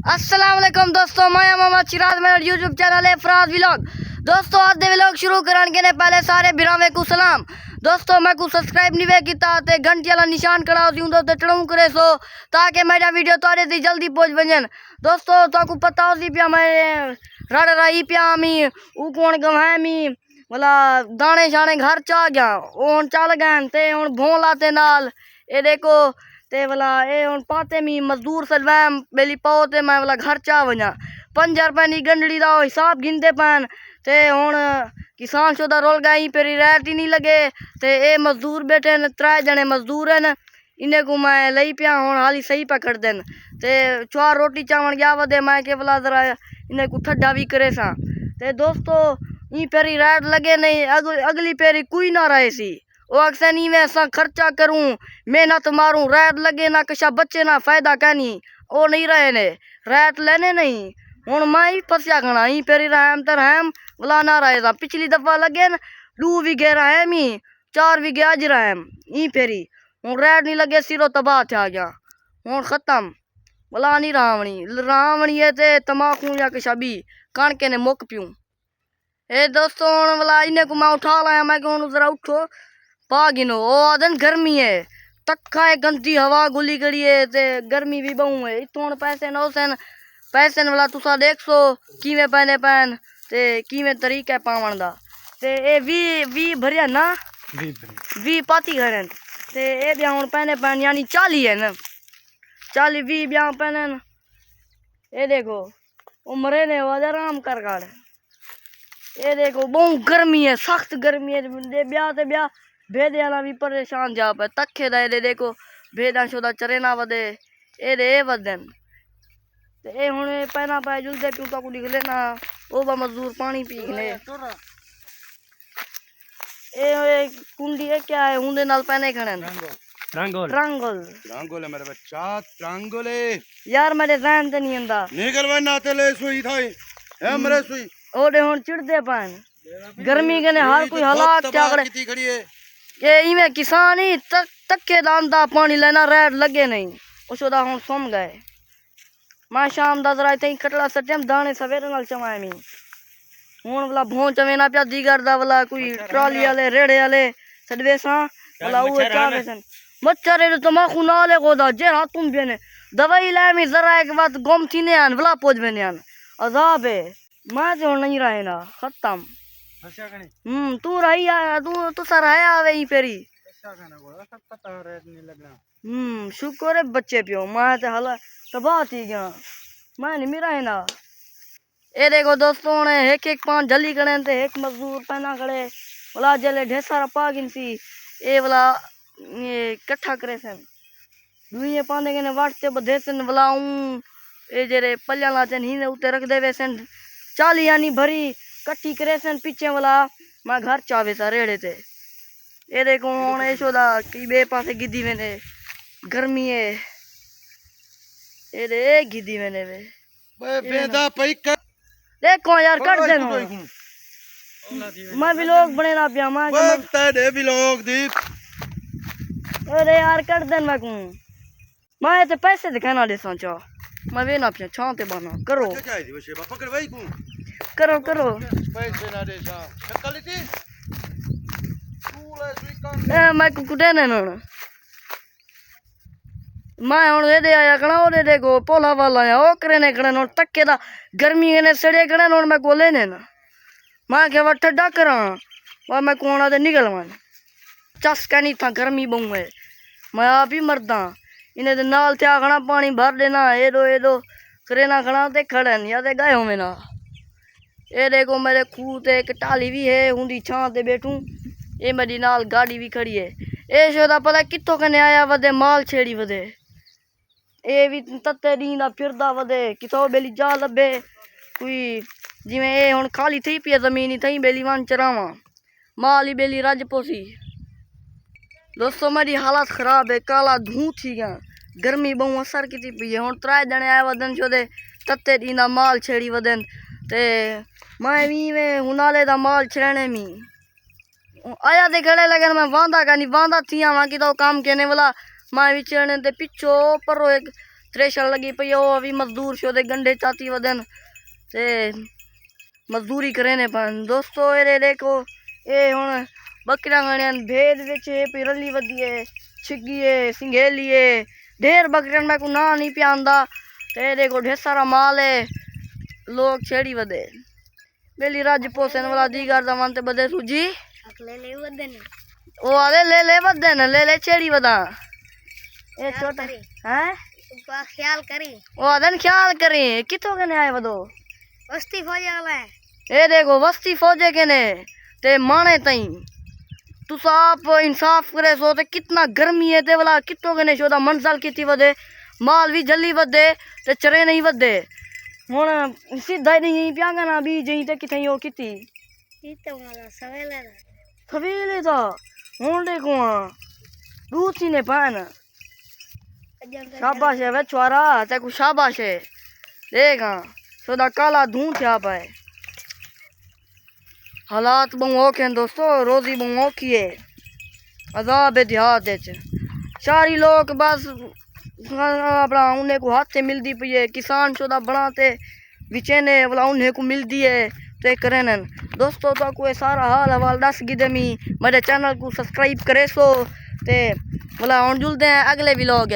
अस्सलाम वालेकुम दोस्तों, मैं मोहम्मद चिराज, मेरा यूट्यूब चैनल है फराज व्लॉग। दोस्तों आज दे व्लॉग शुरू करने के पहले सारे बिरामे को सलाम। दोस्तों मैं को सब्सक्राइब नहीं वे किया ते घंटी वाला निशान करा दी तो चढ़ाऊँ करे सो ताकि मेरा वीडियो तारे दी जल्दी पहुँच वजन। दोस्तों ताकू पता होती पिया मैं रड़ रही पिया मी ऊ कौन गवाए मी बोला दाने शाने घर चा गया हूँ चल गए ते हूँ भों लाते नाल ये देखो ते वाला ए हुन पाते मी मजदूर सलवैम बेली पाओ ते मैं वाला घर चा वजा 5 रुपए नी गंडड़ी दा हिसाब गिनते पैन ते हुन किसान शोदा रोल गई पेरी रैट ही नहीं लगे ते ए मजदूर बैठे न 3 जने मजदूर हैं इन्हें को मैं लई पिया हुन हाली सही पकड़ देन ते 4 रोटी चावल गया वदे मैं के वाला जरा इन्हें को ठड्डा भी करे सा ते दोस्तों ई पेरी रैट लगे नहीं अगली पेरी कोई ना रहे सी वो अक्सर नहीं मैं ऐसा खर्चा करूं मेहनत मारूं रैट लगे ना कशा बच्चे ना फायदा कहनी वो नहीं रहे ने रैट लेने नहीं हूँ मैं ही फसिया खना ही पेरी रहम तर रहम बोला ना रहे था पिछली दफा लगे न 2 विगे रहम ही 4 विगे अज रहम ही पेरी हूँ रैट नहीं लगे सिरो तबाह आ गया हूँ खत्म बोला नहीं रावणी है ते तमाकू या कशा भी कणके ने मुक पियूं। ए दोस्तों हूँ बोला इन्हें को मैं उठा लाया मैं कहूँ जरा उठो पागिनो ओ आदन गर्मी है तक्का है गंदी हवा गुली गड़ी है ते गर्मी भी बहु है इतों पैसे न वाला तुसा देख सो किवें पहने पैन ते किवें तरीका पावन दा ते ए वी भरिया ना वी पाती घरन ते ए ब्याह हुन पहने पैन यानी 40 है न 40 20 ब्याह पहने न ए देखो उम्रे ने आराम कर गाड़ ए देखो बहु गर्मी है सख्त गर्मी है दे ब्याह ते ब्याह भेदे वाला भी परेशान जा पे तखे दा दे देखो भेदा शोदा चरे ना वदे ए दे वदन ते ए हुन पैना पाए जुलदे पियो का कुड़ी लेना ओ बा मजदूर पानी पीने ए कुंडी है क्या है हुंदे नाल पैने खणन ट्रांगल है मेरे बच्चा ट्रांगल है यार मेरे ध्यान ते नहीं आंदा निकल वे नाते ले सुई थाई है मेरे सुई ओडे हुन चिड़दे पान गर्मी के ने हर कोई हालात क्या करे कितनी खड़ी है ये इवें किसान ही तक्के दांदा पानी लेना रैड लगे नहीं उसदा हुन सुम गए मैं शाम दा जरा इतनी कटड़ा सटेम दाने सवेरे नाल चवाए मी हुन वाला भों चवेना पिया दीगर दा वाला कोई ट्रॉली वाले रेड़े वाले सदवे सा वाला वो चावे सन मच्छर रे तमाकू नाले गोदा जे हां तुम बेने दवाई ला मी जरा एक बात गम थी ने आन वाला पोज बेने आन अजाब है मैं जो नहीं रहे ना खत्म तू रही तू सारा है आवे ही फेरी शुक्र है बच्चे पियो मैं ते हला तबाह थी गया मैं नहीं मेरा है ना। ए देखो दोस्तों ने एक 5 जली कड़े ते एक मजदूर पहना खड़े बोला जले ढेर सारा पागिन सी ए वाला ये इकट्ठा करे सन दुनिया पाने के ने वाटते बधे सन बुलाऊं ए जेरे पल्ला लाचन ही ने उते रख देवे सन 40 यानी भरी कट्ठी करे सन पीछे वाला मैं घर चावे सा रेड़े थे ये देखो हुन ऐशोदा की बे पासे गिद्दी मैंने गर्मी है ये दे गिद्दी मैंने वे बेदा पई कर देखो यार कर दे मैं व्लॉग बनेना पिया मैं तेरे व्लॉग दी अरे यार कर दे मैं ते पैसे दिखाना दे सोचो मैं वे ना पिया छां ते बना करो पकड़ भाई को करो पैसे ना दे सा शक्ल थी तूले स्वीकार ए मैं कुकुटे ने न मैं हुन दे दे आया कणा ओ दे देखो पोला वाला आ ओ करे ने कणे न तक्के दा गर्मी ने सड़े कणे न मैं कोले ने ना मैं के वा ठड्डा करा वा मैं कोणा दे निकलवान चस्का नहीं था गर्मी बहु है मैं आप ही मरदा इने दे नाल ते आखना पानी भर देना ए दो करे ना खड़ा ते खड़न या ते गए हो में ना ये देखो मेरे खूह ते एक टाली भी है हुंदी छां ते बैठूं ये मेरी नाल गाड़ी भी खड़ी है ए शोदा पता कित्थों कने आया वदे माल छेड़ी वदे ए भी तत्ते दींदा फिरदा वदे किथों बेली जा लबे कोई जिवें ए हुन खाली थी पी जमीन ही थई बेली वन चरावा माल ही बेली रज पोसी। दोस्तों मेरी हालत खराब है काला धूं थी गया गर्मी बहु असर की पी है हुन 3 जने आए वदन शोदे तत्ते दींदा माल छेड़ी वदन ते मैं भी में हुनाले दा माल छेड़ने मी आया ते खड़े लगन मैं वांदा का नहीं वांदा थी आवा कि तो काम कहने वाला मैं भी छेड़ने ते पिछो परो एक थ्रेशर लगी पई ओ अभी मजदूर शो दे गंढे चाती वदन ते मजदूरी करेने पन दोस्तों ये देखो ये हुन बकरियां गणियन भेद विच पे रली वदिए छिगिए सिंघेलिए ढेर बकरियन में को ना नहीं पियांदा ते देखो ढेर सारा माल है लोग छेड़ी वदे बेली राज पोसन वाला दीगर दमन ते बदे सूजी ले वदन ओ आले ले वदन ले छेड़ी वदा ए छोटा हैं उनका ख्याल करी ओ आदन ख्याल करी किथों कने आए वदो वस्ती फौजी वाला है ए देखो वस्ती फौजे कने ते माने तई तुस आप इंसाफ करे सो ते कितना गर्मी है ते वाला कितो कने शोदा मंजल किती वदे माल भी जल्दी वदे ते चरे नहीं वदे हुन सीधा ही नहीं प्यांगा ना भी जई ते किथे यो किती तो वाला सवेले खवीले दा हुन देखो दूती ने पान शाबाश है वे छुआरा ते को शाबाश है देखा सोदा काला धूं थया पाए हालात बहु औखे हैं दोस्तों रोजी बहु औखी है अजाब देहात सारी लोग बस अपना उन्हें को हाथ से मिलती पई है किसान शोदा बनाते विचेने वाला उन्हें को मिलती है ते करेन दोस्तों तो कोई सारा हाल हवाल दस गिदे मी मेरे चैनल को सब्सक्राइब करे सो ते वाला जुलते हैं अगले व्लॉग